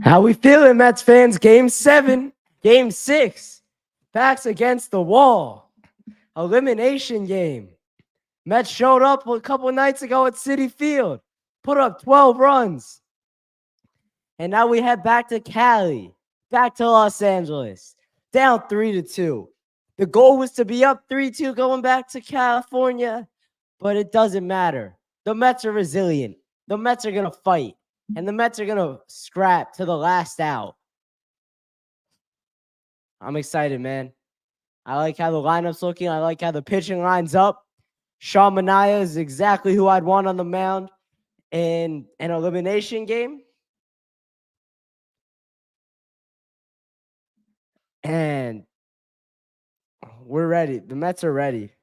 How we feeling, Mets fans? Game 7, Game 6. Backs against the wall. Elimination game. Mets showed up a couple nights ago at Citi Field. Put up 12 runs. And now we head back to Cali. Back to Los Angeles. Down 3-2. The goal was to be up 3-2 going back to California. But it doesn't matter. The Mets are resilient. The Mets are going to fight. And the Mets are going to scrap to the last out. I'm excited, man. I like how the lineup's looking. I like how the pitching lines up. Sean Manaea is exactly who I'd want on the mound in an elimination game. And we're ready. The Mets are ready.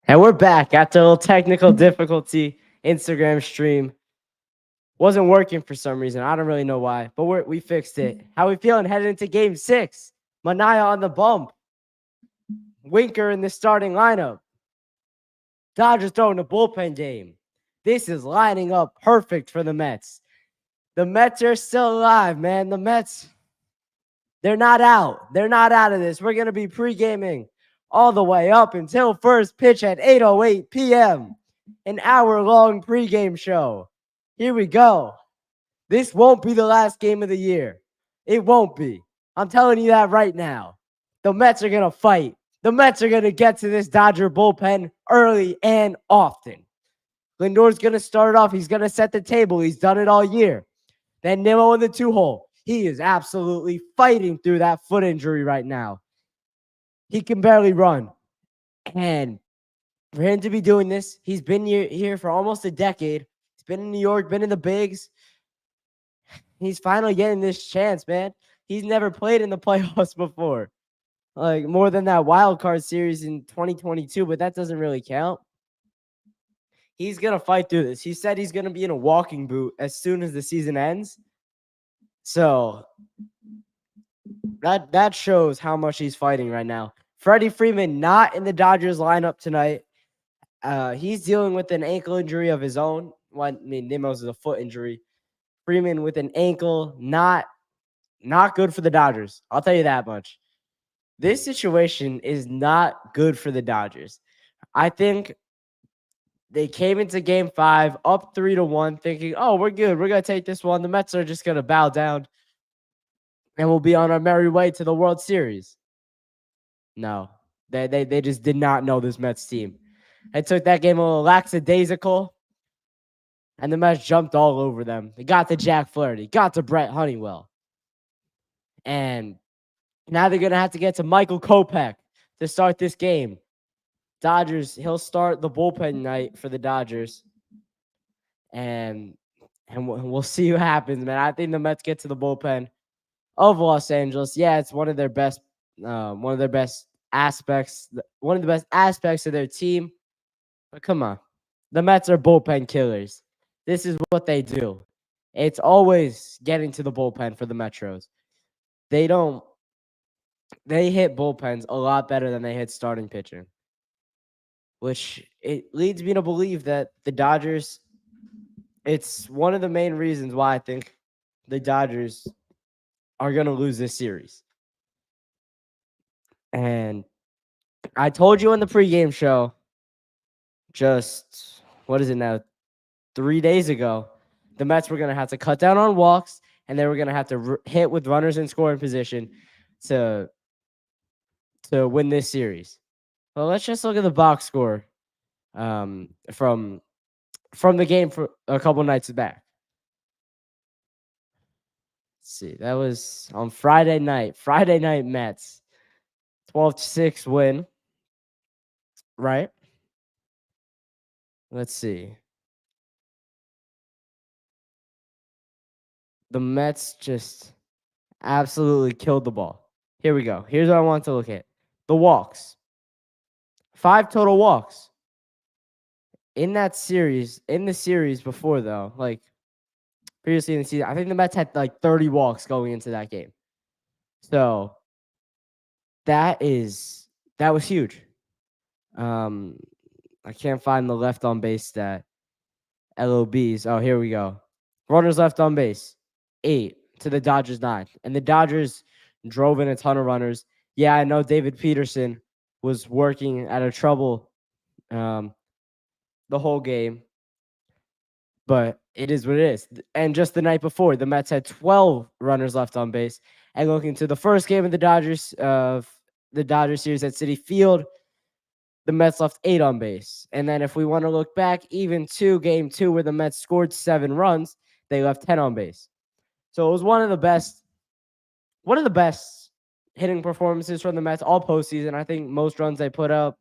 And we're back after a little technical difficulty. Instagram stream wasn't working for some reason. I don't really know why, but we fixed it. How we feeling headed into Game 6? Manaea on the bump. Winker in the starting lineup. Dodgers throwing the bullpen game. This is lining up perfect for the Mets. The Mets are still alive, man. The Mets, they're not out. They're not out of this. We're going to be pre-gaming all the way up until first pitch at 8:08 p.m. An hour-long pregame show. Here we go. This won't be the last game of the year. It won't be. I'm telling you that right now. The Mets are going to fight. The Mets are going to get to this Dodger bullpen early and often. Lindor's going to start off. He's going to set the table. He's done it all year. Then Nimmo in the 2-hole. He is absolutely fighting through that foot injury right now. He can barely run. And for him to be doing this, he's been here for almost a decade. He's been in New York, been in the bigs. He's finally getting this chance, man. He's never played in the playoffs before. Like more than that wild card series in 2022, but that doesn't really count. He's going to fight through this. He said he's going to be in a walking boot as soon as the season ends. So that shows how much he's fighting right now. Freddie Freeman not in the Dodgers lineup tonight. He's dealing with an ankle injury of his own. Well, I mean, Nimmo's is a foot injury. Freeman with an ankle, not good for the Dodgers. I'll tell you that much. This situation is not good for the Dodgers. I think they came into game 5 up 3-1, thinking, oh, we're good. We're going to take this one. The Mets are just going to bow down and we'll be on our merry way to the World Series. No, they just did not know this Mets team. They took that game a little lackadaisical, and the Mets jumped all over them. They got to Jack Flaherty, got to Brett Honeywell. And now they're going to have to get to Michael Kopech to start this game. Dodgers, he'll start the bullpen night for the Dodgers. And we'll see what happens, man. I think the Mets get to the bullpen of Los Angeles. Yeah, it's one of their best aspects, one of the best aspects of their team. But come on. The Mets are bullpen killers. This is what they do. It's always getting to the bullpen for the Metros. They hit bullpens a lot better than they hit starting pitching, which it leads me to believe that the Dodgers, it's one of the main reasons why I think the Dodgers are going to lose this series. And I told you in the pregame show, just, what is it now, 3 days ago, the Mets were going to have to cut down on walks, and they were going to have to hit with runners in scoring position to win this series. Well, let's just look at the box score from the game for a couple nights back. Let's see. That was on Friday night. Friday night Mets. 12-6 win. Right? Let's see. The Mets just absolutely killed the ball. Here we go. Here's what I want to look at. The walks. 5 total walks. In the series before, though, like previously in the season, I think the Mets had like 30 walks going into that game. So that was huge. I can't find the left on base stat. LOBs. Oh, here we go. Runners left on base, 8 to the Dodgers 9. And the Dodgers drove in a ton of runners. Yeah, I know David Peterson was working out of trouble the whole game, but it is what it is. And just the night before, the Mets had 12 runners left on base. And looking to the first game of the Dodgers series at Citi Field, the Mets left 8 on base. And then if we want to look back, even to game 2 where the Mets scored 7 runs, they left 10 on base. So it was one of the best hitting performances from the Mets all postseason. I think most runs they put up.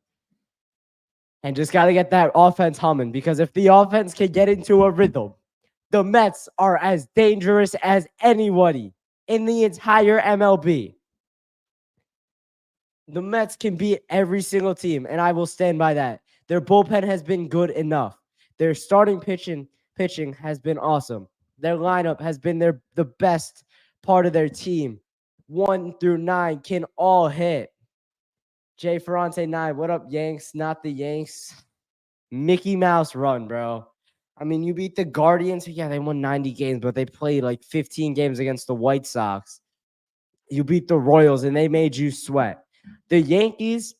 And just got to get that offense humming, because if the offense can get into a rhythm, the Mets are as dangerous as anybody in the entire MLB. The Mets can beat every single team, and I will stand by that. Their bullpen has been good enough. Their starting pitching has been awesome. Their lineup has been the best part of their team. 1 through 9 can all hit. Jay Ferrante 9, what up, Yanks? Not the Yanks. Mickey Mouse run, bro. I mean, you beat the Guardians. Yeah, they won 90 games, but they played like 15 games against the White Sox. You beat the Royals, and they made you sweat. The Yankees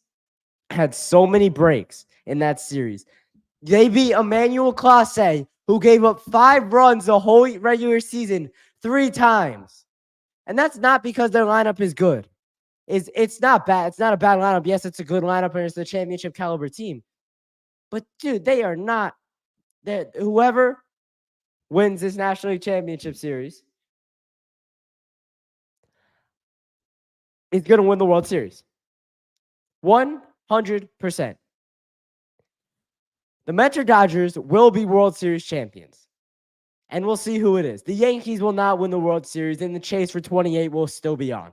had so many breaks in that series. They beat Emmanuel Clase, who gave up 5 runs the whole regular season 3 times. And that's not because their lineup is good. It's not bad. It's not a bad lineup. Yes, it's a good lineup, and it's a championship caliber team. But, dude, they are not. Whoever wins this National League Championship Series is going to win the World Series. 100%. The Metro Dodgers will be World Series champions. And we'll see who it is. The Yankees will not win the World Series, and the chase for 28 will still be on.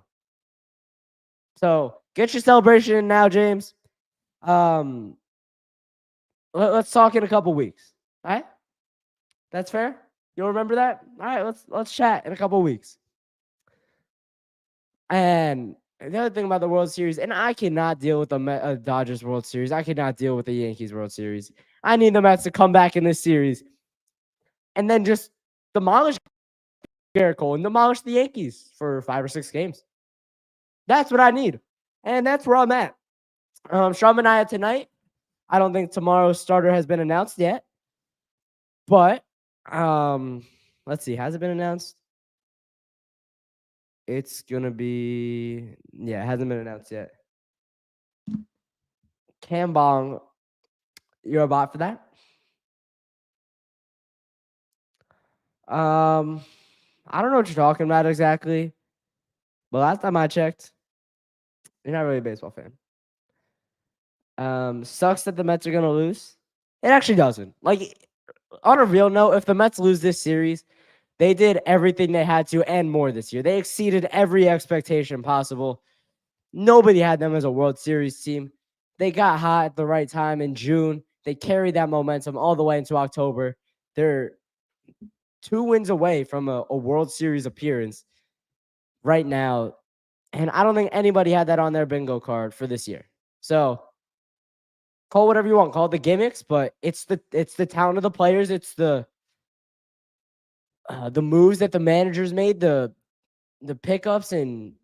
So get your celebration in now, James. Let's talk in a couple weeks. All right, that's fair. You'll remember that. All right, let's chat in a couple weeks. And the other thing about the World Series, and I cannot deal with the Dodgers World Series. I cannot deal with the Yankees World Series. I need the Mets to come back in this series and then just demolish Jericho and demolish the Yankees for 5 or 6 games. That's what I need. And that's where I'm at. Shum and I tonight. I don't think tomorrow's starter has been announced yet. But let's see. Has it been announced? It's gonna be it hasn't been announced yet. Cambong, you're a bot for that? I don't know what you're talking about exactly. But last time I checked, you're not really a baseball fan. Sucks that the Mets are gonna lose. It actually doesn't. Like, on a real note, if the Mets lose this series, they did everything they had to and more this year. They exceeded every expectation possible. Nobody had them as a World Series team. They got hot at the right time in June. They carried that momentum all the way into October. They're 2 wins away from a World Series appearance right now. And I don't think anybody had that on their bingo card for this year. So call whatever you want, call it the gimmicks, but it's the talent of the players, it's the moves that the managers made, the pickups and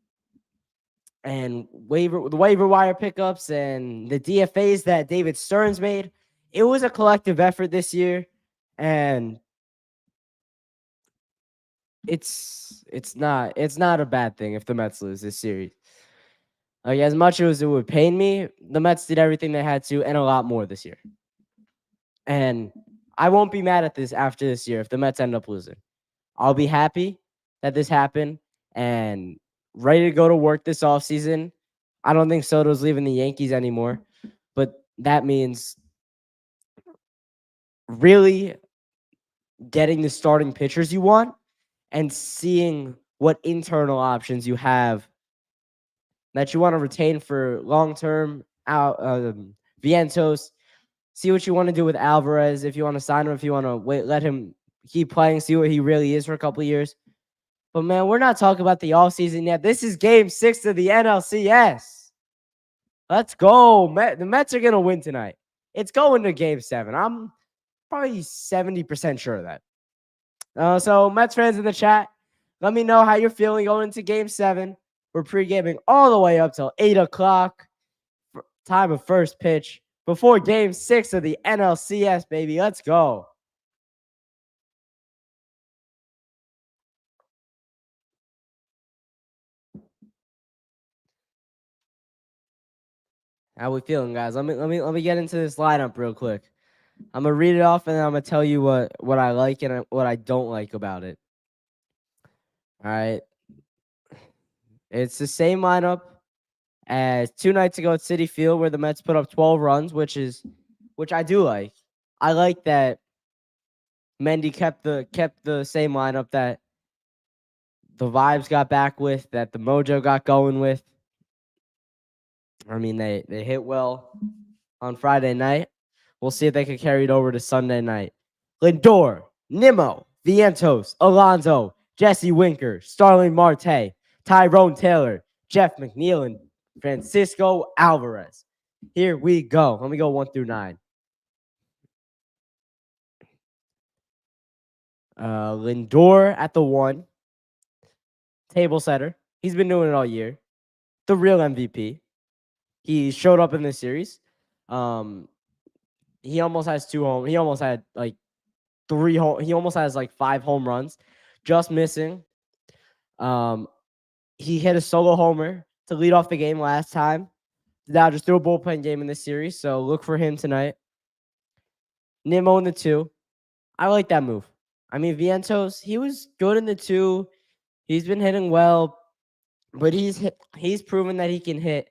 the waiver wire pickups and the DFAs that David Stearns made. It was a collective effort this year, and it's not a bad thing if the Mets lose this series. Like, as much as it would pain me, the Mets did everything they had to and a lot more this year. And I won't be mad at this after this year if the Mets end up losing. I'll be happy that this happened and ready to go to work this offseason. I don't think Soto's leaving the Yankees anymore, but that means really getting the starting pitchers you want and seeing what internal options you have that you want to retain for long-term. Vientos, see what you want to do with Alvarez. If you want to sign him, if you want to wait, let him keep playing, see what he really is for a couple of years. But, man, we're not talking about the offseason yet. This is Game 6 of the NLCS. Let's go. The Mets are going to win tonight. It's going to Game 7. I'm probably 70% sure of that. So, Mets fans in the chat, let me know how you're feeling going into Game 7. We're pre-gaming all the way up till 8 o'clock. Time of first pitch before Game 6 of the NLCS, baby. Let's go. How we feeling, guys? Let me get into this lineup real quick. I'm gonna read it off and then I'm gonna tell you what I like and what I don't like about it. All right. It's the same lineup as 2 nights ago at Citi Field where the Mets put up 12 runs, which I do like. I like that Mendy kept the same lineup that the vibes got back with, that the mojo got going with. I mean, they hit well on Friday night. We'll see if they can carry it over to Sunday night. Lindor, Nimmo, Vientos, Alonso, Jesse Winker, Starling Marte, Tyrone Taylor, Jeff McNeil, and Francisco Alvarez. Here we go. Let me go 1 through 9. Lindor at the 1. Table setter. He's been doing it all year. The real MVP. He showed up in this series. He almost has 2 home. He almost had like 3 home. He almost has like 5 home runs, just missing. He hit a solo homer to lead off the game last time. The Dodgers threw a bullpen game in this series, so look for him tonight. Nimmo in the 2. I like that move. I mean, Vientos, he was good in the 2. He's been hitting well, but he's proven that he can hit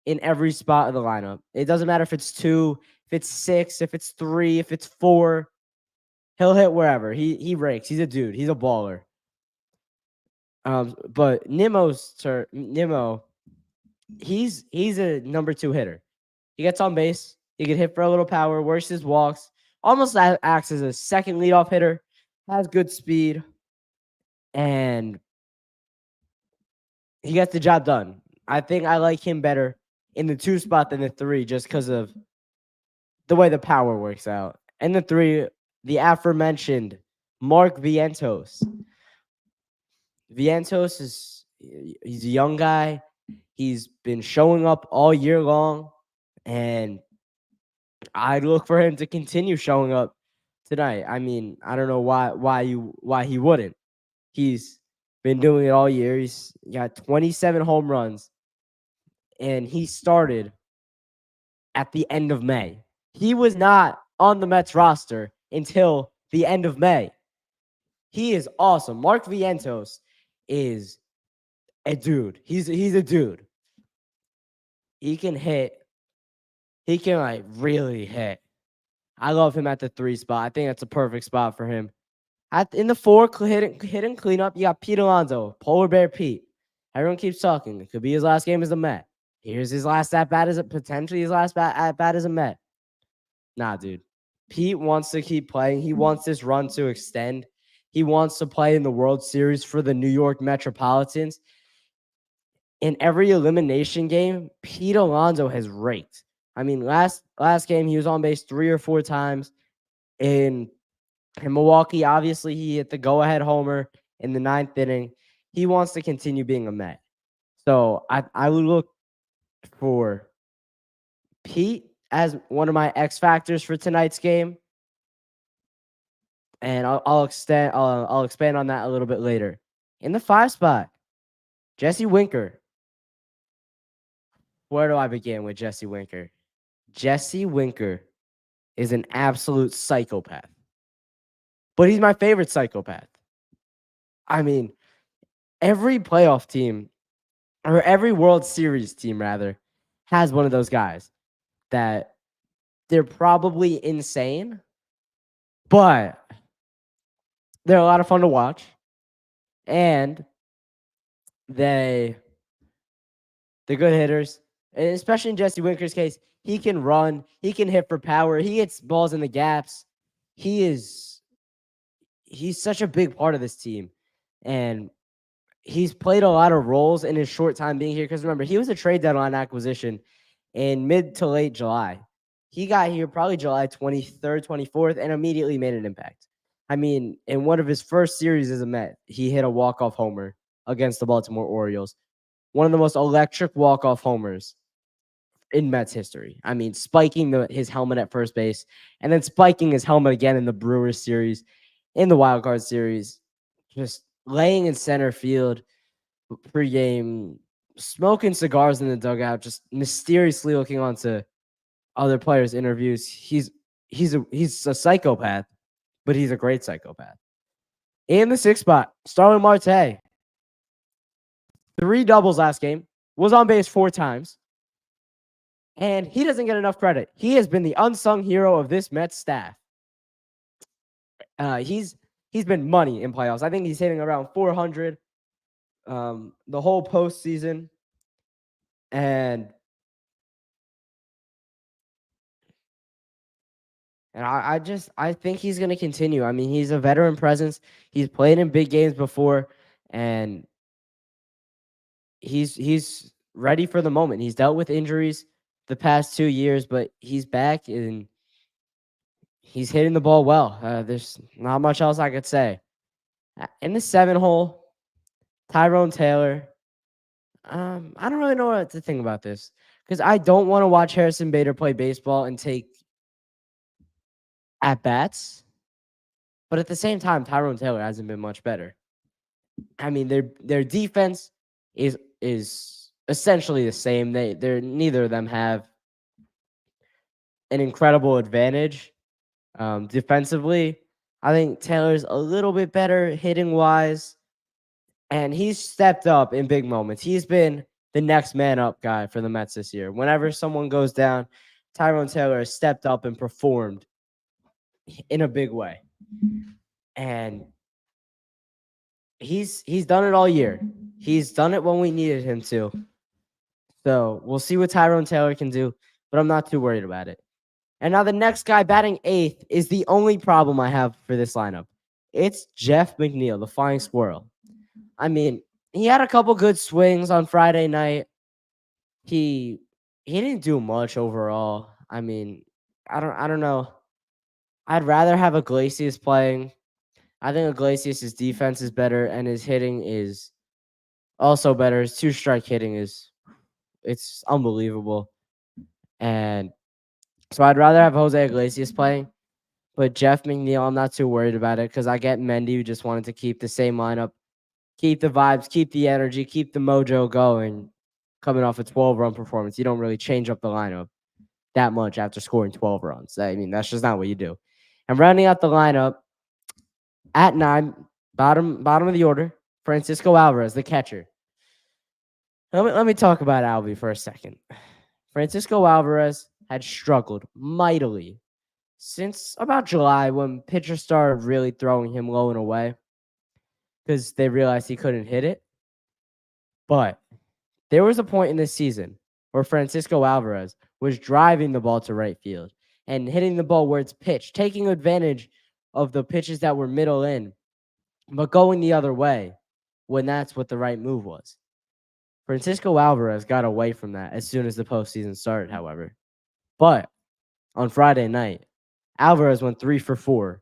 in every spot of the lineup. It doesn't matter if it's 2, if it's 6, if it's 3, if it's 4. He'll hit wherever. He rakes. He's a dude. He's a baller. But Nimmo, he's a number 2 hitter. He gets on base. He can hit for a little power, works his walks, almost acts as a second leadoff hitter, has good speed, and he gets the job done. I think I like him better in the 2 spot than the 3 just because of the way the power works out. And the 3, the aforementioned Mark Vientos. Vientos he's a young guy. He's been showing up all year long, and I look for him to continue showing up tonight. I mean, I don't know why he wouldn't. He's been doing it all year. He's got 27 home runs, and he started at the end of May. He was not on the Mets roster until the end of May. He is awesome. Mark Vientos is a dude. He's a dude. He can hit. He can like really hit. I love him at the 3 spot. I think that's a perfect spot for him. In the 4, hitting cleanup, you got Pete Alonso, Polar Bear Pete. Everyone keeps talking. It could be his last game as a Met. Here's his last at bat potentially his last at bat as a Met. Nah, dude. Pete wants to keep playing. He wants this run to extend. He wants to play in the World Series for the New York Metropolitans. In every elimination game, Pete Alonso has raked. I mean, last game he was on base 3 or 4 times. In Milwaukee, obviously he hit the go-ahead homer in the 9th inning. He wants to continue being a Met. So I would look for Pete as one of my X factors for tonight's game, and I'll expand on that a little bit later. In the 5 spot, Jesse Winker. Where do I begin with Jesse Winker? Jesse Winker is an absolute psychopath, but he's my favorite psychopath. I mean, every playoff team, or every World Series team rather, has one of those guys that they're probably insane, but they're a lot of fun to watch, and they're good hitters. And especially in Jesse Winker's case, he can run, he can hit for power, he hits balls in the gaps. He's such a big part of this team, and he's played a lot of roles in his short time being here. Because remember, he was a trade deadline acquisition in mid to late July. He got here probably July 23rd, 24th, and immediately made an impact. I mean, in one of his first series as a Met, he hit a walk-off homer against the Baltimore Orioles. One of the most electric walk-off homers in Mets history. I mean, spiking his helmet at first base and then spiking his helmet again in the Brewers series, in the Wild Card series, just laying in center field pregame, smoking cigars in the dugout, just mysteriously looking onto other players' interviews. He's a psychopath, but he's a great psychopath. In the 6th spot, Starling Marte. 3 doubles last game, was on base 4 times, and he doesn't get enough credit. He has been the unsung hero of this Mets staff. He's been money in playoffs. I think he's hitting around 400 the whole postseason, and I think he's going to continue. I mean, he's a veteran presence. He's played in big games before, and he's ready for the moment. He's dealt with injuries the past 2 years, but he's back and he's hitting the ball well. There's not much else I could say. In the 7 hole, Tyrone Taylor. I don't really know what to think about this because I don't want to watch Harrison Bader play baseball and take at bats, but at the same time, Tyrone Taylor hasn't been much better. I mean, their defense is essentially the same. They're neither of them have an incredible advantage defensively. I think Taylor's a little bit better hitting wise, and he's stepped up in big moments. He's been the next man up guy for the Mets this year. Whenever someone goes down, Tyrone Taylor has stepped up and performed in a big way. And he's done it all year. He's done it when we needed him to. So we'll see what Tyrone Taylor can do, but I'm not too worried about it. And now the next guy batting eighth is the only problem I have for this lineup. It's Jeff McNeil, the flying squirrel. I mean, he had a couple good swings on Friday night. He didn't do much overall. I mean, I don't know. I'd rather have Iglesias playing. I think Iglesias' defense is better and his hitting is also better. His two-strike hitting it's unbelievable. And so I'd rather have Jose Iglesias playing. But Jeff McNeil, I'm not too worried about it because I get Mendy, who just wanted to keep the same lineup, keep the vibes, keep the energy, keep the mojo going. Coming off a 12-run performance, you don't really change up the lineup that much after scoring 12 runs. I mean, that's just not what you do. And rounding out the lineup at 9, bottom of the order, Francisco Alvarez, the catcher. Let me talk about Alvy for a second. Francisco Alvarez had struggled mightily since about July when pitchers started really throwing him low and away because they realized he couldn't hit it. But there was a point in this season where Francisco Alvarez was driving the ball to right field and hitting the ball where it's pitched, taking advantage of the pitches that were middle in, but going the other way when that's what the right move was. Francisco Alvarez got away from that as soon as the postseason started, however. But on Friday night, Alvarez went 3 for 4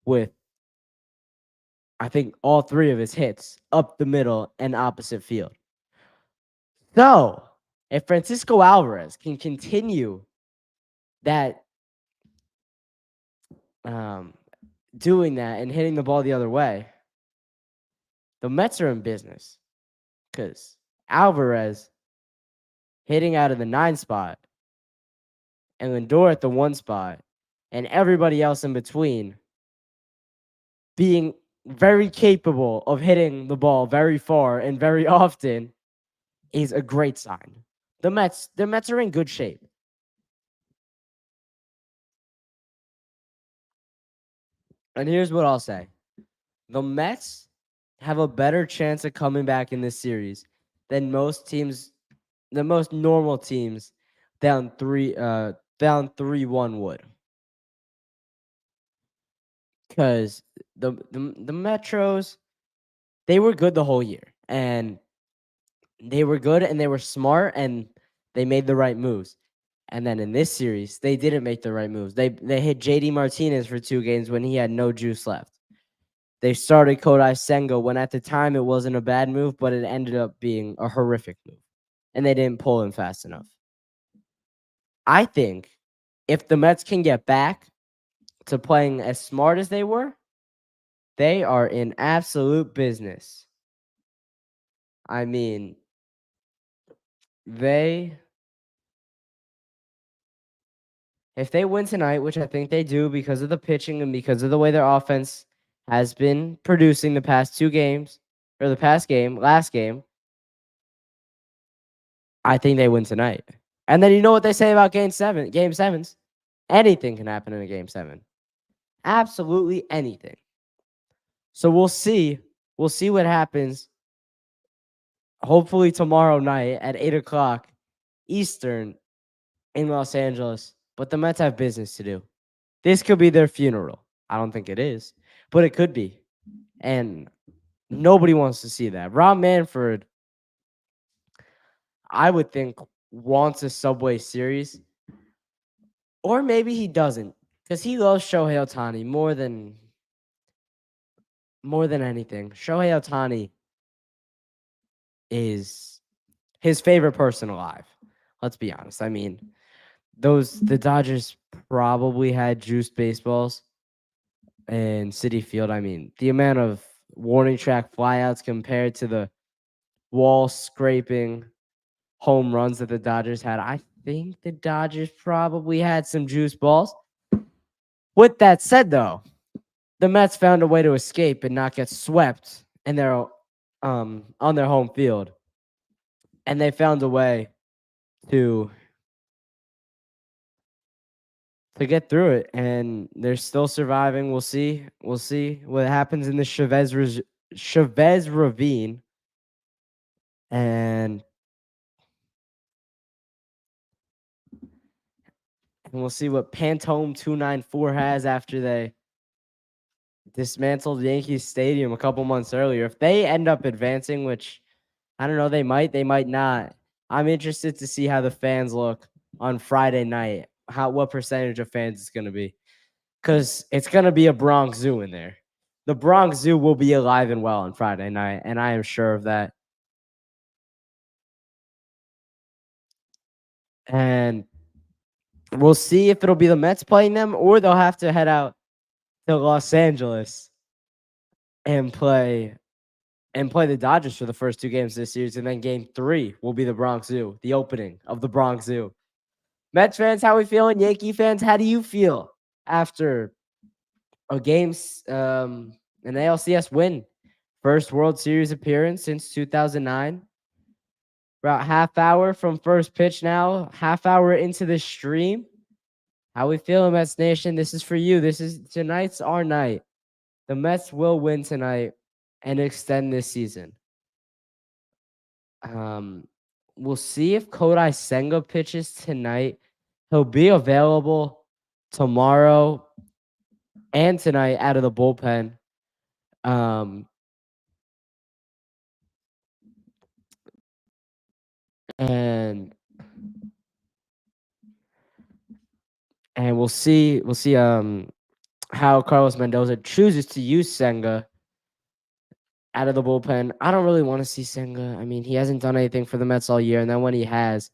with, I think, all 3 of his hits up the middle and opposite field. So, if Francisco Alvarez can continue that, doing that and hitting the ball the other way, the Mets are in business because Alvarez hitting out of the 9 spot and Lindor at the 1 spot and everybody else in between being very capable of hitting the ball very far and very often is a great sign. The Mets are in good shape. And here's what I'll say. The Mets have a better chance of coming back in this series than most teams, the most normal teams down 3-1 would. Because the Metros, they were good the whole year. And they were good and they were smart and they made the right moves. And then in this series, they didn't make the right moves. They hit JD Martinez for 2 games when he had no juice left. They started Kodai Senga when at the time it wasn't a bad move, but it ended up being a horrific move. And they didn't pull him fast enough. I think if the Mets can get back to playing as smart as they were, they are in absolute business. I mean, if they win tonight, which I think they do because of the pitching and because of the way their offense has been producing the past 2 games, or the last game, I think they win tonight. And then you know what they say about game sevens? Anything can happen in a game 7. Absolutely anything. So we'll see. We'll see what happens. Hopefully tomorrow night at 8 o'clock Eastern in Los Angeles. But the Mets have business to do. This could be their funeral. I don't think it is, but it could be. And nobody wants to see that. Rob Manfred, I would think, wants a Subway Series. Or maybe he doesn't. Because he loves Shohei Ohtani more than anything. Shohei Ohtani is his favorite person alive. Let's be honest. I mean, the Dodgers probably had juiced baseballs in Citi Field. I mean, the amount of warning track flyouts compared to the wall scraping home runs that the Dodgers had. I think the Dodgers probably had some juice balls. With that said, though, the Mets found a way to escape and not get swept in their on their home field. And they found a way to get through it, and they're still surviving. We'll see. We'll see what happens in the Chavez Ravine. And And we'll see what Pantone 294 has after they dismantled Yankees Stadium a couple months earlier. If they end up advancing, which I don't know, they might not. I'm interested to see how the fans look on Friday night. What percentage of fans it's going to be. Because it's going to be a Bronx Zoo in there. The Bronx Zoo will be alive and well on Friday night, and I am sure of that. And we'll see if it'll be the Mets playing them or they'll have to head out to Los Angeles and play the Dodgers for the first 2 games this series, and then game 3 will be the Bronx Zoo, the opening of the Bronx Zoo. Mets fans, how we feeling? Yankee fans, how do you feel after a game's an NLCS win? First World Series appearance since 2009. About half hour from first pitch now, half hour into the stream. How we feeling, Mets Nation? This is for you. Tonight's our night. The Mets will win tonight and extend this season. We'll see if Kodai Senga pitches tonight. He'll be available tomorrow and tonight out of the bullpen. And we'll see how Carlos Mendoza chooses to use Senga out of the bullpen. I don't really want to see Senga. I mean, he hasn't done anything for the Mets all year, and then when he has,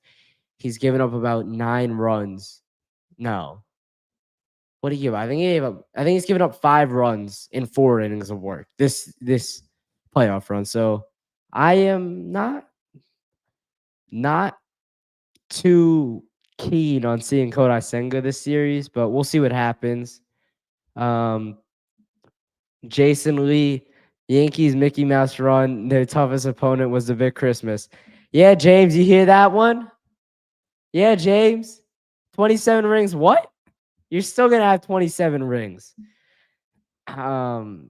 he's given up about 9 runs. No. What did he give up? I think he's given up 5 runs in 4 innings of work this playoff run. So I am not too keen on seeing Kodai Senga this series, but we'll see what happens. Jason Lee, Yankees Mickey Mouse run. Their toughest opponent was the Vic Christmas. Yeah, James, you hear that one? Yeah, James. 27 rings. What? You're still gonna have 27 rings. No,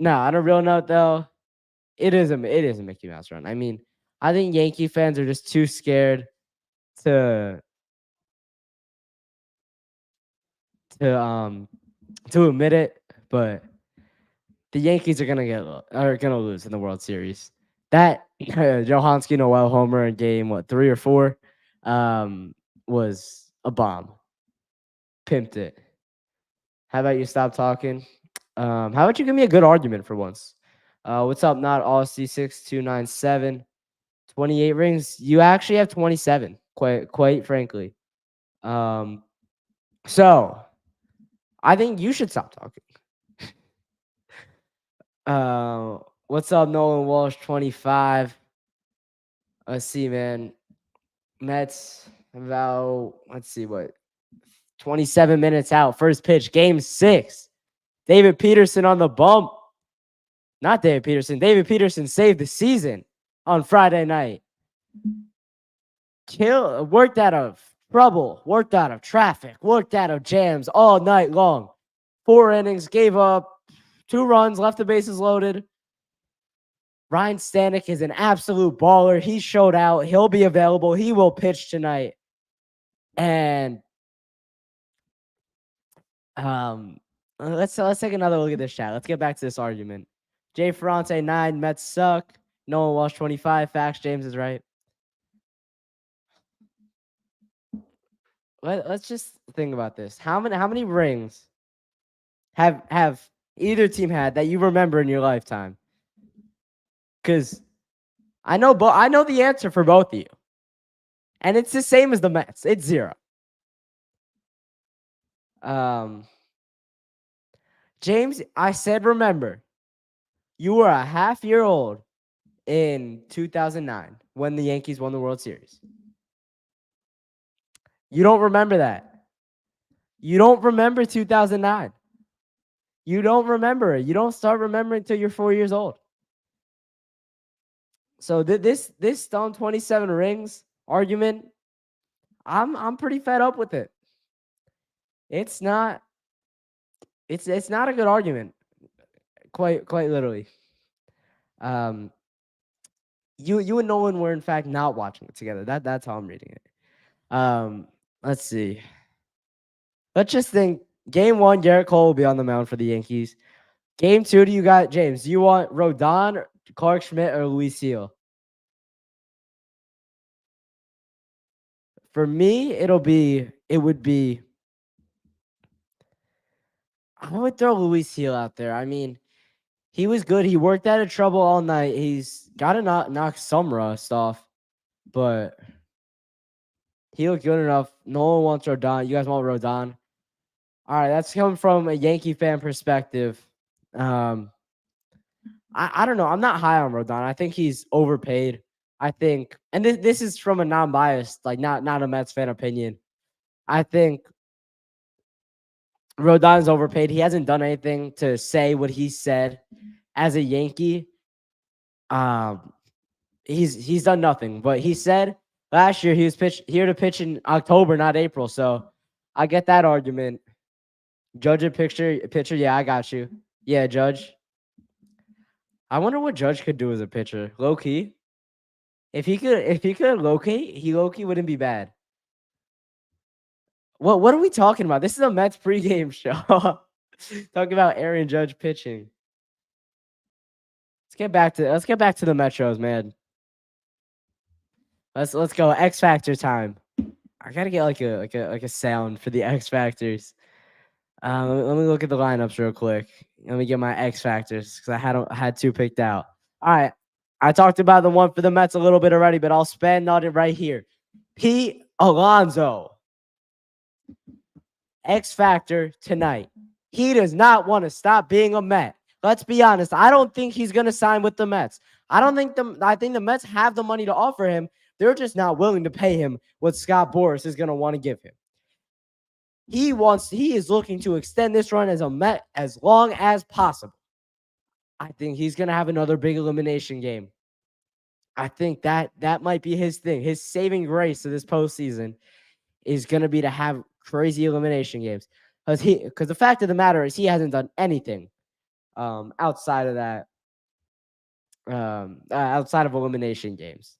on a real note though, it is a Mickey Mouse run. I mean, I think Yankee fans are just too scared to admit it, but the Yankees are gonna lose in the World Series. That Johanski Noel homer in game 3 or 4 was a bomb. Pimped it. How about you stop talking? How about you give me a good argument for once? What's up? Not all C6297. 28 rings. You actually have 27. Quite frankly. So I think you should stop talking. What's up, Nolan Walsh? 25. Let's see, man. Mets about 27 minutes out. First pitch, game 6. David Peterson on the bump. Not David Peterson. David Peterson saved the season on Friday night. Worked out of trouble, worked out of traffic, worked out of jams all night long. 4 innings, gave up 2 runs, left the bases loaded. Ryan Stanek is an absolute baller. He showed out. He'll be available. He will pitch tonight. And let's take another look at this chat. Let's get back to this argument. Jay Ferrante 9, Mets suck. Nolan Walsh 25. Facts. James is right. Let's just think about this. How many rings have either team had that you remember in your lifetime? Because I know the answer for both of you. And it's the same as the Mets. It's 0. James, I said remember. You were a half-year old in 2009 when the Yankees won the World Series. You don't remember that. You don't remember 2009. You don't remember it. You don't start remembering until you're 4 years old. So this Stone 27 rings argument, I'm pretty fed up with it. It's not a good argument. Quite literally. You and Nolan were in fact not watching it together. That's how I'm reading it. Let's see. Let's just think. Game 1, Garrett Cole will be on the mound for the Yankees. Game 2, do you got James? Do you want Rodon, Clark Schmidt, or Luis Seal? For me, it would be. I would throw Luis Seal out there. I mean, he was good. He worked out of trouble all night. He's got to knock some rust off, but he looked good enough. No one wants Rodon. You guys want Rodon? All right, that's coming from a Yankee fan perspective. Um, I don't know. I'm not high on Rodon. I think he's overpaid. I think, and this is from a non-biased, like not a Mets fan opinion. I think Rodon's overpaid. He hasn't done anything to say what he said as a Yankee. Um, he's done nothing. But he said last year he was here to pitch in October, not April. So I get that argument. Judge a pitcher. Yeah, I got you. Yeah, Judge. I wonder what Judge could do as a pitcher. Low key. If he could locate, he low key wouldn't be bad. What are we talking about? This is a Mets pregame show. Talking about Aaron Judge pitching. Let's get back to the Metros, man. Let's go X Factor time. I gotta get like a sound for the X Factors. Let me look at the lineups real quick. Let me get my X Factors because I had two picked out. All right, I talked about the one for the Mets a little bit already, but I'll spend on it right here. Pete Alonso, X Factor tonight. He does not want to stop being a Met. Let's be honest. I don't think he's going to sign with the Mets. I think the Mets have the money to offer him. They're just not willing to pay him what Scott Boras is going to want to give him. He is looking to extend this run as a Met as long as possible. I think he's going to have another big elimination game. I think that might be his thing. His saving grace of this postseason is going to be to have crazy elimination games. Because the fact of the matter is he hasn't done anything outside of that, outside of elimination games.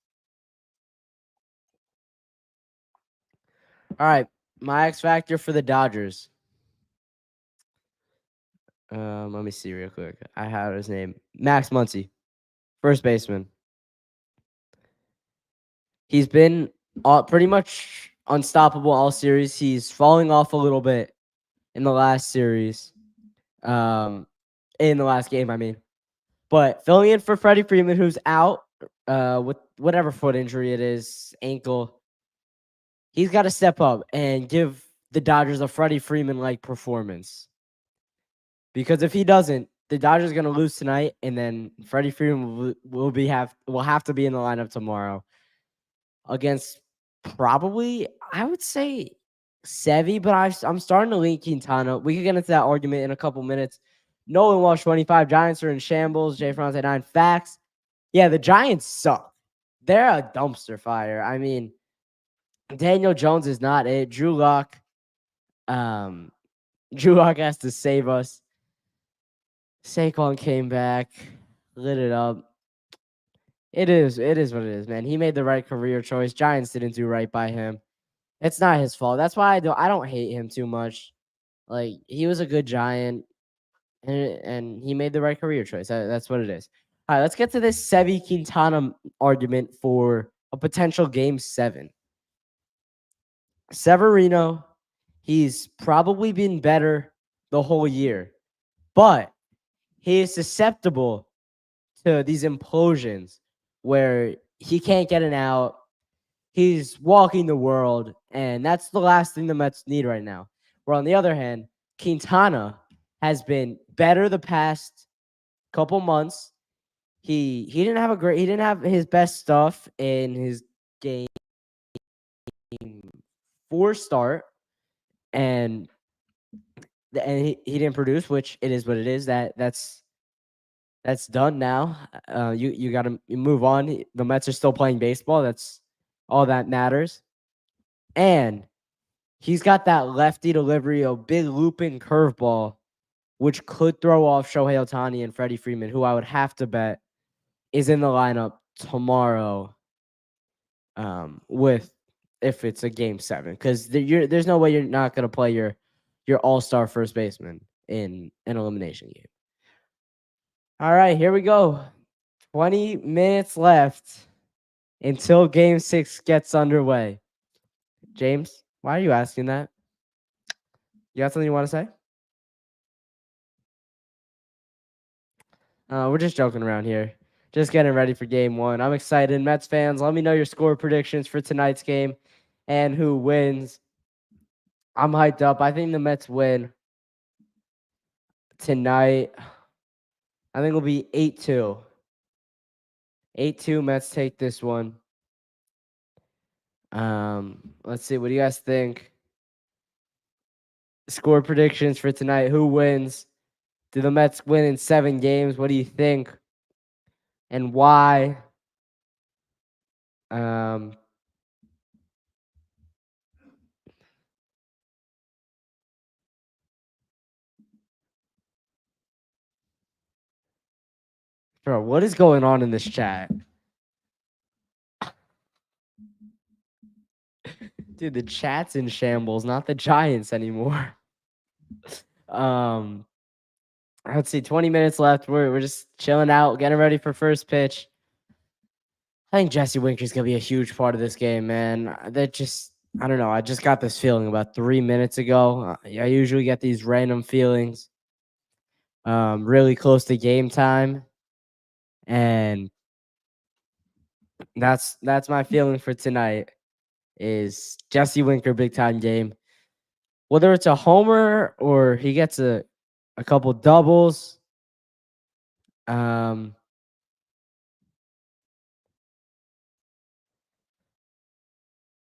All right, my X Factor for the Dodgers. Let me see real quick. I have his name. Max Muncy, first baseman. He's been pretty much unstoppable all series. He's falling off a little bit in the last series. In the last game, I mean. But filling in for Freddie Freeman, who's out with whatever foot injury it is, ankle. He's got to step up and give the Dodgers a Freddie Freeman-like performance. Because if he doesn't, the Dodgers are going to lose tonight, and then Freddie Freeman will have to be in the lineup tomorrow against probably, I would say, Sevy, but I'm starting to lean Quintana. We can get into that argument in a couple minutes. Nolan Walsh 25. Giants are in shambles. Jay Fronte 9. Facts. Yeah, the Giants suck. They're a dumpster fire. I mean, Daniel Jones is not it. Drew Lock has to save us. Saquon came back, lit it up. It is what it is, man. He made the right career choice. Giants didn't do right by him. It's not his fault. That's why I don't hate him too much. Like, he was a good Giant, and he made the right career choice. That's what it is. All right, let's get to this Sevy Quintana argument for a potential Game 7. Severino, he's probably been better the whole year, but he is susceptible to these implosions where he can't get an out. He's walking the world, and that's the last thing the Mets need right now. Where on the other hand, Quintana has been better the past couple months. He didn't have his best stuff in his game 4 start, and he didn't produce, which it is what it is. That's done now. You got to move on. The Mets are still playing baseball. That's all that matters. And he's got that lefty delivery, a big looping curveball, which could throw off Shohei Ohtani and Freddie Freeman, who I would have to bet is in the lineup tomorrow. If it's a Game 7, because there's no way you're not going to play your your all-star first baseman in an elimination game. All right, here we go. 20 minutes left until game 6 gets underway. James, why are you asking that? You got something you want to say? We're just joking around here. Just getting ready for game 1. I'm excited. Mets fans, let me know your score predictions for tonight's game and who wins. I'm hyped up. I think the Mets win tonight. I think it'll be 8-2. 8-2 Mets take this one. Let's see. What do you guys think? Score predictions for tonight. Who wins? Do the Mets win in 7 games? What do you think? And why? Bro, what is going on in this chat? Dude, the chat's in shambles, not the Giants anymore. Let's see, 20 minutes left. We're just chilling out, getting ready for first pitch. I think Jesse Winker's gonna be a huge part of this game, man. I don't know. I just got this feeling about 3 minutes ago. I usually get these random feelings, really close to game time, and that's my feeling for tonight. Is Jesse Winker big time game? Whether it's a homer or he gets a couple doubles,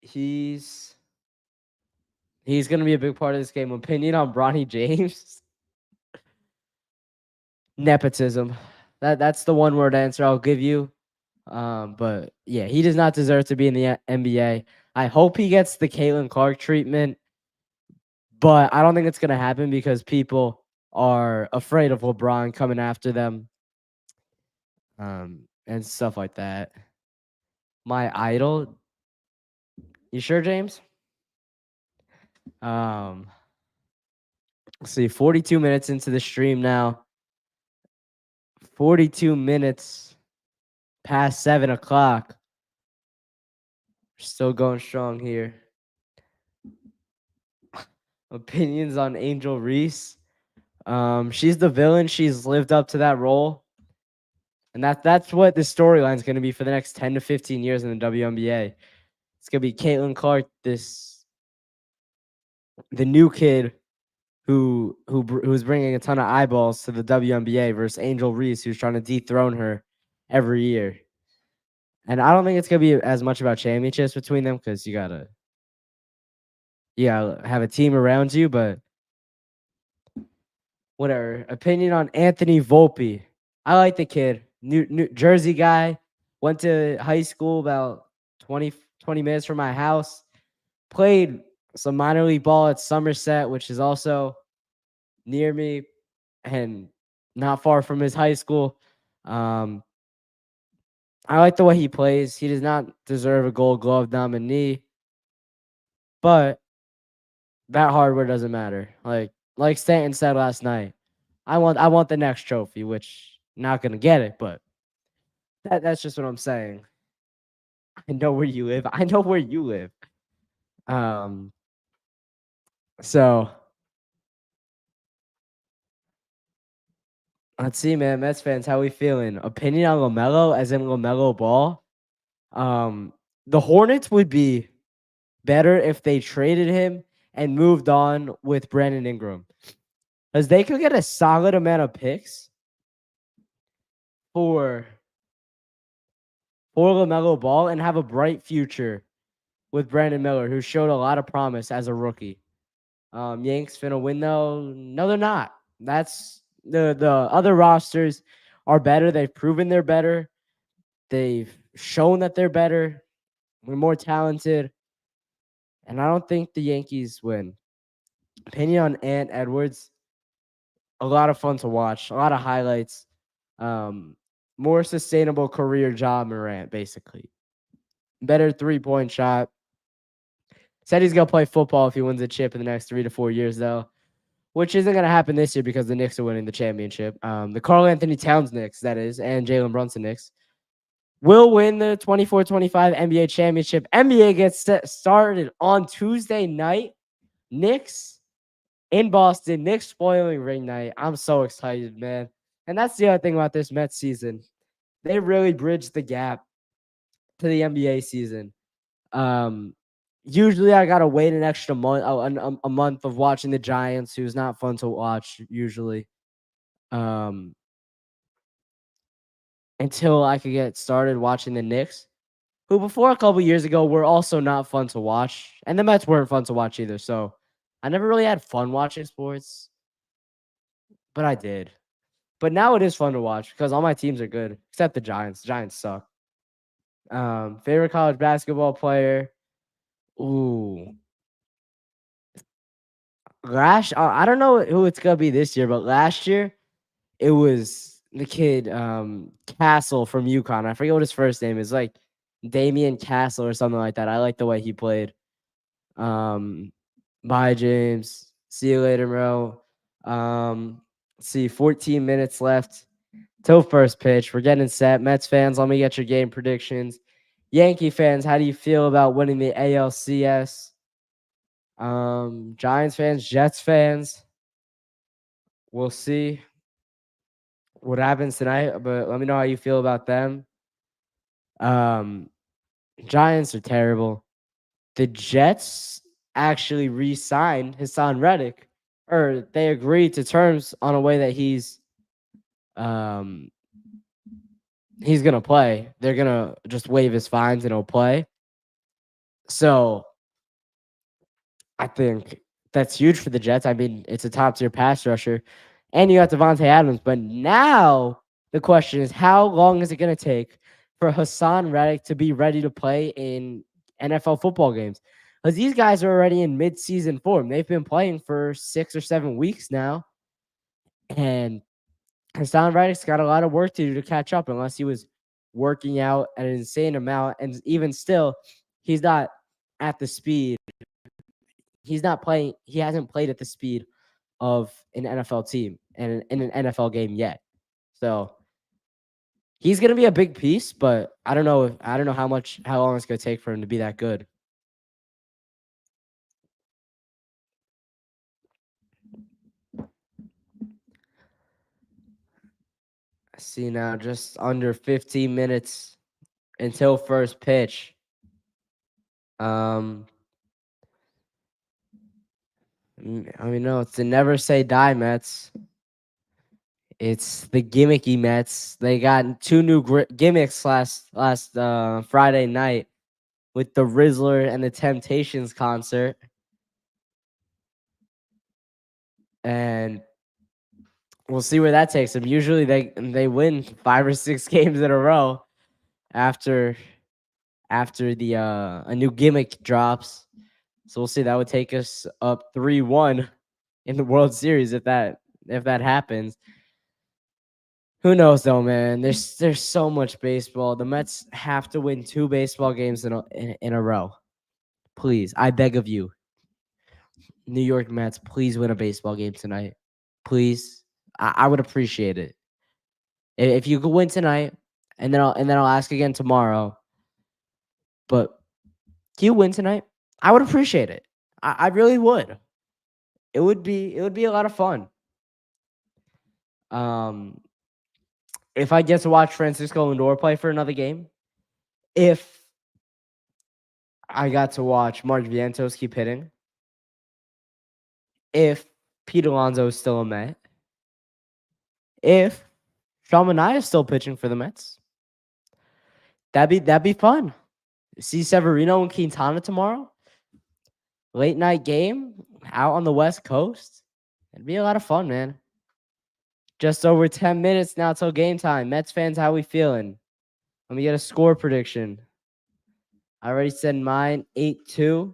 he's gonna be a big part of this game. Opinion on Bronny James? Nepotism. That's the one word answer I'll give you. But yeah, he does not deserve to be in the NBA. I hope he gets the Caitlin Clark treatment, but I don't think it's gonna happen because people are afraid of LeBron coming after them, and stuff like that. My idol. You sure, James? Let's see, 42 minutes into the stream now. 42 minutes past 7 o'clock. Still going strong here. Opinions on Angel Reese. She's the villain. She's lived up to that role. And that's what the storyline is going to be for the next 10 to 15 years in the WNBA. It's going to be Caitlin Clark, the new kid who's bringing a ton of eyeballs to the WNBA versus Angel Reese, who's trying to dethrone her every year. And I don't think it's gonna be as much about championships between them because you gotta have a team around you. But whatever. Opinion on Anthony Volpe? I like the kid, New Jersey guy. Went to high school about 20 minutes from my house. Played some minor league ball at Somerset, which is also near me and not far from his high school. I like the way he plays. He does not deserve a Gold Glove nominee, but that hardware doesn't matter. Like Stanton said last night, I want the next trophy, which not gonna get it, but that's just what I'm saying. I know where you live. I know where you live. So let's see, man. Mets fans, how we feeling? Opinion on LaMelo, as in LaMelo Ball. The Hornets would be better if they traded him and moved on with Brandon Ingram, because they could get a solid amount of picks for LaMelo Ball and have a bright future with Brandon Miller, who showed a lot of promise as a rookie. Yanks finna win though? No, they're not. That's the other rosters are better. They've proven they're better. They've shown that they're better. We're more talented. And I don't think the Yankees win. Opinion on Ant Edwards. A lot of fun to watch. A lot of highlights. More sustainable career job, Morant, basically. Better 3-point shot. Said he's going to play football if he wins a chip in the next 3 to 4 years, though. which isn't going to happen this year because the Knicks are winning the championship. The Karl Anthony Towns Knicks, that is, and Jalen Brunson Knicks will win the 24-25 NBA championship. NBA gets started on Tuesday night. Knicks in Boston. Knicks spoiling ring night. I'm so excited, man. And that's the other thing about this Mets season. They really bridged the gap to the NBA season. Usually I gotta wait an extra month, a month of watching the Giants, who's not fun to watch usually. Until I could get started watching the Knicks, who before a couple years ago were also not fun to watch, and the Mets weren't fun to watch either. So I never really had fun watching sports, but I did. But now it is fun to watch because all my teams are good, except the Giants. The Giants suck. Favorite college basketball player? Ooh, I don't know who it's gonna be this year, but last year it was the kid Castle from UConn. I forget what his first name is, like Damian Castle or something like that. I like the way he played. Bye, James. See you later, bro. Let's see, 14 minutes left till first pitch. We're getting set. Mets fans, let me get your game predictions. Yankee fans, how do you feel about winning the ALCS? Giants fans, Jets fans, we'll see what happens tonight, but let me know how you feel about them. Um, Giants are terrible. The Jets actually re-signed Hassan Reddick, or they agreed to terms on a way that um he's gonna play. They're gonna just waive his fines and he'll play. So I think that's huge for the Jets. I mean, it's a top tier pass rusher, and you got Devontae Adams. But now the question is, how long is it gonna take for Hassan Reddick to be ready to play in NFL football games? Because these guys are already in mid-season form. They've been playing for 6 or 7 weeks now, and Hassan Reddick's got a lot of work to do to catch up. Unless he was working out at an insane amount, and even still, he's not at the speed. He's not playing. He hasn't played at the speed of an NFL team and in an NFL game yet. So he's gonna be a big piece, but I don't know how long it's gonna take for him to be that good. I see now just under 15 minutes until first pitch. Um I mean, no, it's the never say die Mets. It's the gimmicky Mets. They got two new gimmicks last Friday night with the Rizzler and the Temptations concert. And we'll see where that takes them. Usually they win 5 or 6 games in a row after the a new gimmick drops. So we'll see. That would take us up 3-1 in the World Series if that happens. Who knows though, man? There's so much baseball. The Mets have to win 2 baseball games in a row. Please, I beg of you. New York Mets, please win a baseball game tonight. Please. I would appreciate it. If you could win tonight, and then I'll ask again tomorrow. But can you win tonight? I would appreciate it. I really would. It would be a lot of fun. If I get to watch Francisco Lindor play for another game, if I got to watch Mark Vientos keep hitting, if Pete Alonso is still a Met, if Sean Manaea is still pitching for the Mets, that'd be fun. See Severino and Quintana tomorrow. Late night game out on the West Coast. It'd be a lot of fun, man. Just over 10 minutes now till game time. Mets fans, how we feeling? Let me get a score prediction. I already said mine, 8-2.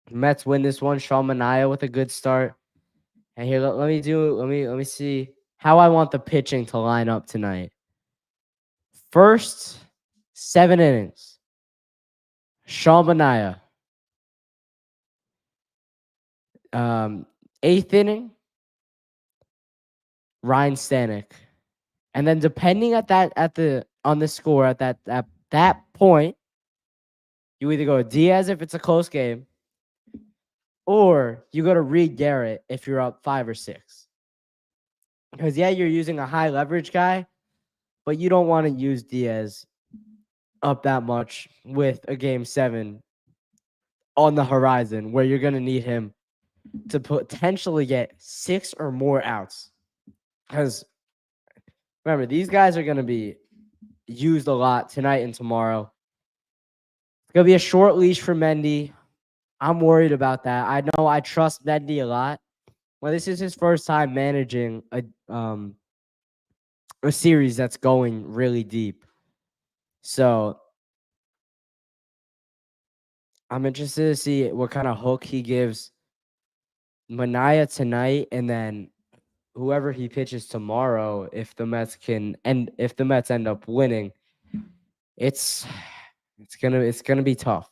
Mets win this one. Sean Manaea with a good start. And here, let me see how I want the pitching to line up tonight. First 7 innings. Sean Manaea. Um, eighth inning, Ryan Stanek. And then depending on the score at that point, you either go to Diaz if it's a close game, or you go to Reed Garrett if you're up 5 or 6. Because yeah, you're using a high leverage guy, but you don't want to use Diaz up that much with a game 7 on the horizon where you're gonna need him to potentially get 6 or more outs. Because remember, these guys are gonna be used a lot tonight and tomorrow. It's gonna be a short leash for Mendy. I'm worried about that. I know I trust Mendy a lot. Well, this is his first time managing a series that's going really deep. So I'm interested to see what kind of hook he gives Mania tonight, and then whoever he pitches tomorrow. If the Mets end up winning, it's gonna be tough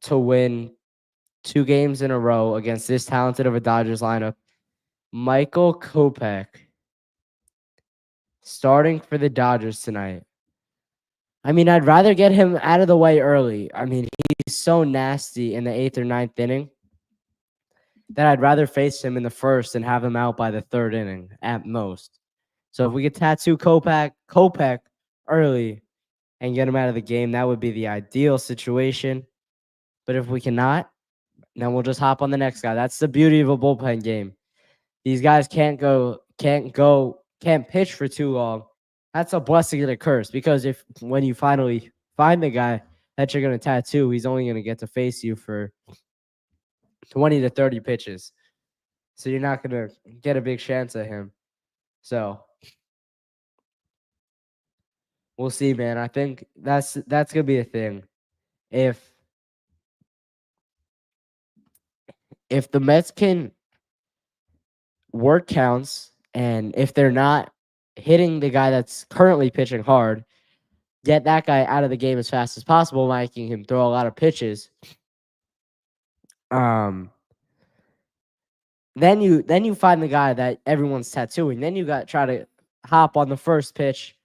to win 2 games in a row against this talented of a Dodgers lineup. Michael Kopech starting for the Dodgers tonight. I mean, I'd rather get him out of the way early. I mean, he's so nasty in the 8th or 9th inning that I'd rather face him in the first and have him out by the 3rd inning at most. So if we could tattoo Kopech early and get him out of the game, that would be the ideal situation. But if we cannot, then we'll just hop on the next guy. That's the beauty of a bullpen game. These guys can't pitch for too long. That's a blessing and a curse, because when you finally find the guy that you're going to tattoo, he's only going to get to face you for 20 to 30 pitches. So you're not going to get a big chance at him. So we'll see, man. I think that's going to be a thing. If the Mets can work counts, and if they're not hitting the guy that's currently pitching hard, get that guy out of the game as fast as possible, making him throw a lot of pitches. Then you find the guy that everyone's tattooing. Then you got try to hop on the first pitch,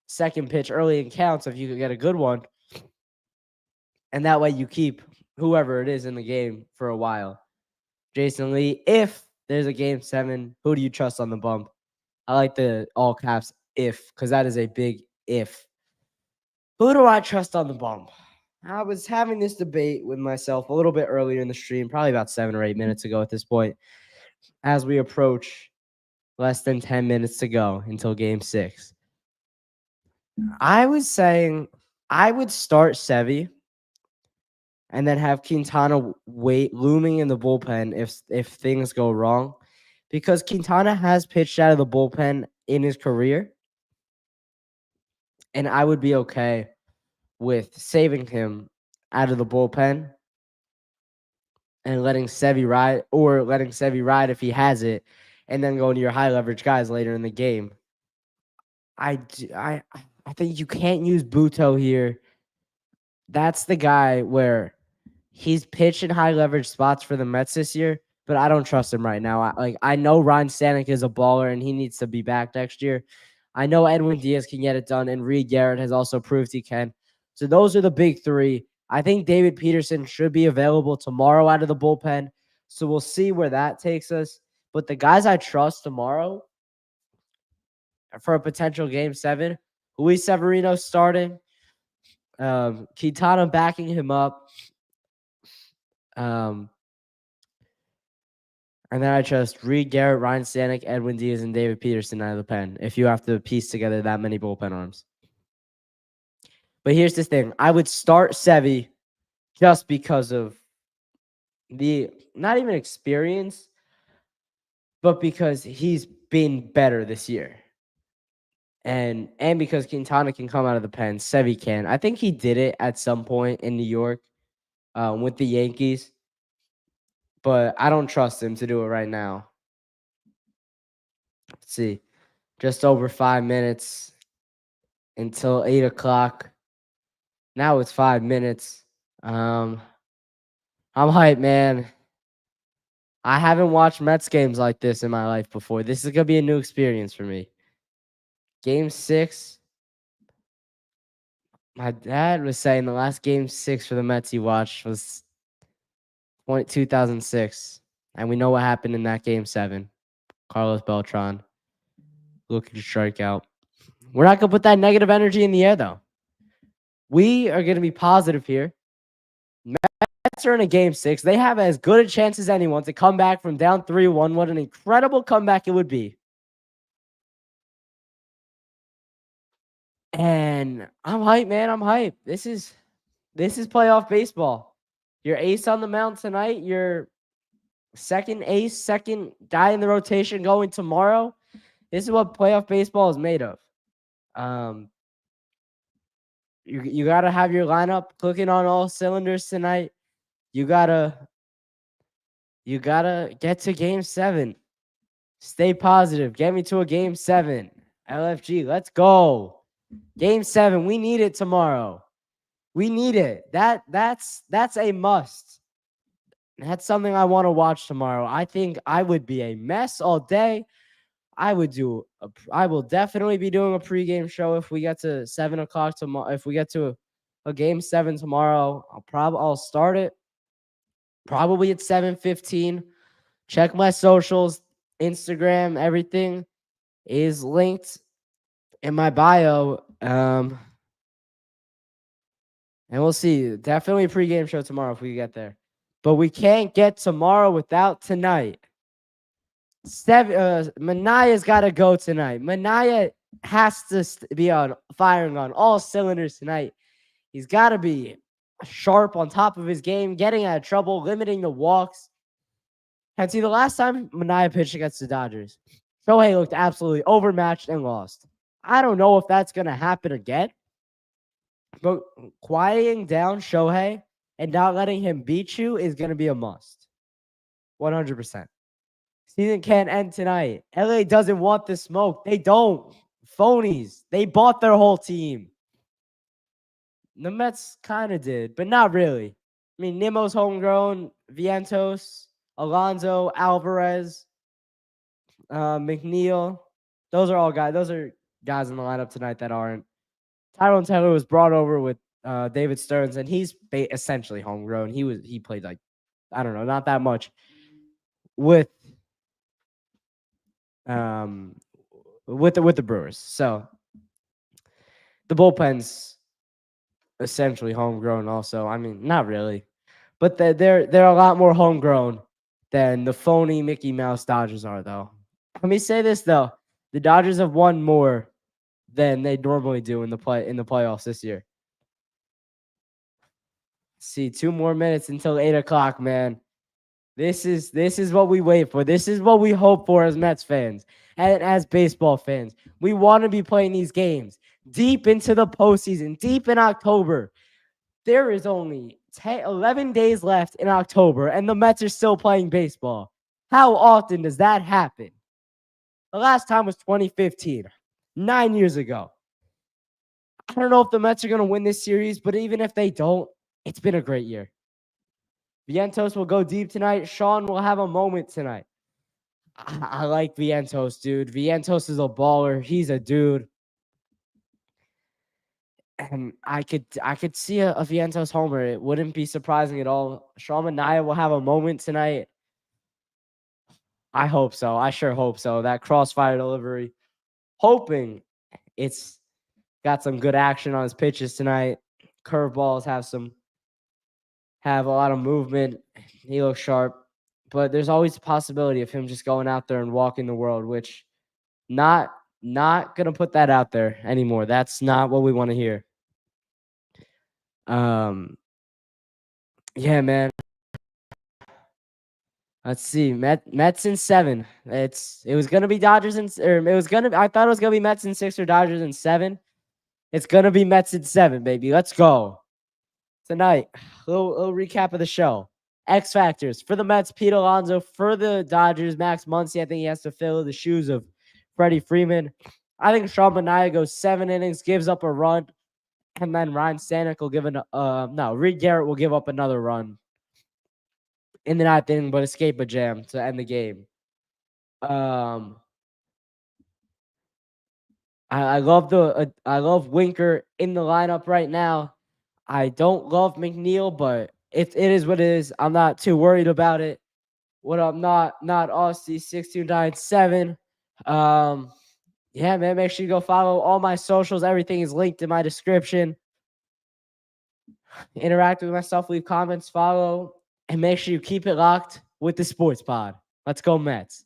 second pitch early in counts if you could get a good one. And that way you keep whoever it is in the game for a while. Jason Lee, if there's a game 7, who do you trust on the bump? I like the all caps if, because that is a big if. Who do I trust on the bump? I was having this debate with myself a little bit earlier in the stream, probably about 7 or 8 minutes ago at this point, as we approach less than 10 minutes to go until game 6. I was saying I would start Sevy and then have Quintana looming in the bullpen if things go wrong, because Quintana has pitched out of the bullpen in his career, and I would be okay with saving him out of the bullpen and letting Sevy ride if he has it, and then going to your high leverage guys later in the game. I think you can't use Buto here. That's the guy where he's pitched in high leverage spots for the Mets this year, but I don't trust him right now. I know Ryan Stanek is a baller and he needs to be back next year. I know Edwin Diaz can get it done, and Reed Garrett has also proved he can. So those are the big 3. I think David Peterson should be available tomorrow out of the bullpen. So we'll see where that takes us. But the guys I trust tomorrow for a potential game 7, Luis Severino starting, Quintana backing him up, and then I trust Reed Garrett, Ryan Stanek, Edwin Diaz, and David Peterson out of the pen if you have to piece together that many bullpen arms. But here's the thing. I would start Sevy just because of the not even experience, but because he's been better this year. And because Quintana can come out of the pen, Sevy can. I think he did it at some point in New York with the Yankees, but I don't trust him to do it right now. Let's see. Just over 5 minutes until 8 o'clock. Now it's 5 minutes. I'm hyped, man. I haven't watched Mets games like this in my life before. This is gonna be a new experience for me. Game 6. My dad was saying the last game 6 for the Mets he watched was 2006. And we know what happened in that game 7. Carlos Beltran looking to strike out. We're not gonna put that negative energy in the air though. We are gonna be positive here. Mets are in a game 6. They have as good a chance as anyone to come back from down 3-1. What an incredible comeback it would be. And I'm hyped, man. I'm hyped. This is playoff baseball. Your ace on the mound tonight, your second ace, second guy in the rotation going tomorrow. This is what playoff baseball is made of. You gotta have your lineup clicking on all cylinders tonight. You gotta get to game 7. Stay positive. Get me to a game 7. LFG, let's go. Game 7. We need it tomorrow. We need it. That's a must. That's something I want to watch tomorrow. I think I would be a mess all day. I will definitely be doing a pregame show if we get to 7:00 tomorrow. If we get to a game 7 tomorrow, I'll start it probably at 7:15. Check my socials, Instagram, everything is linked in my bio. And we'll see. Definitely a pregame show tomorrow if we get there. But we can't get tomorrow without tonight. Manaya's got to go tonight. Manaya has to be firing on all cylinders tonight. He's got to be sharp on top of his game, getting out of trouble, limiting the walks. And see, the last time Manaya pitched against the Dodgers, Shohei looked absolutely overmatched and lost. I don't know if that's going to happen again, but quieting down Shohei and not letting him beat you is going to be a must. 100%. Season can't end tonight. LA doesn't want the smoke. They don't. Phonies. They bought their whole team. The Mets kind of did, but not really. I mean, Nimmo's homegrown, Vientos, Alonso, Alvarez, McNeil. Those are all guys. Those are guys in the lineup tonight that aren't. Tyrone Taylor was brought over with David Stearns, and he's essentially homegrown. He played like, I don't know, not that much with the Brewers. So the bullpen's essentially homegrown also. I mean, not really. But they're a lot more homegrown than the phony Mickey Mouse Dodgers are, though. Let me say this though. The Dodgers have won more than they normally do in the playoffs this year. See, 2 more minutes until 8:00, man. This is what we wait for. This is what we hope for as Mets fans and as baseball fans. We want to be playing these games deep into the postseason, deep in October. There is only 11 days left in October, and the Mets are still playing baseball. How often does that happen? The last time was 2015, 9 years ago. I don't know if the Mets are going to win this series, but even if they don't, it's been a great year. Vientos will go deep tonight. Sean will have a moment tonight. I like Vientos, dude. Vientos is a baller. He's a dude. And I could see a Vientos homer. It wouldn't be surprising at all. Sean Manaea will have a moment tonight. I hope so. I sure hope so. That crossfire delivery. Hoping it's got some good action on his pitches tonight. Curveballs have a lot of movement. He looks sharp. But there's always a possibility of him just going out there and walking the world, which not going to put that out there anymore. That's not what we want to hear. Yeah, man. Let's see. Mets in 7. It was gonna be Dodgers I thought it was gonna be Mets in 6 or Dodgers in 7. It's gonna be Mets in 7, baby. Let's go. Tonight, little recap of the show. X factors for the Mets: Pete Alonso. For the Dodgers, Max Muncy. I think he has to fill the shoes of Freddie Freeman. I think Sean Manaea goes 7 innings, gives up a run, and then Ryan Stanek will Reed Garrett will give up another run. in the ninth inning, but escape a jam to end the game. Um, I love I love Winker in the lineup right now. I don't love McNeil, but it is what it is. I'm not too worried about it. What up, not Aussie 6297. Yeah, man, make sure you go follow all my socials. Everything is linked in my description. Interact with myself, leave comments, follow, and make sure you keep it locked with the Sports Pod. Let's go, Mets.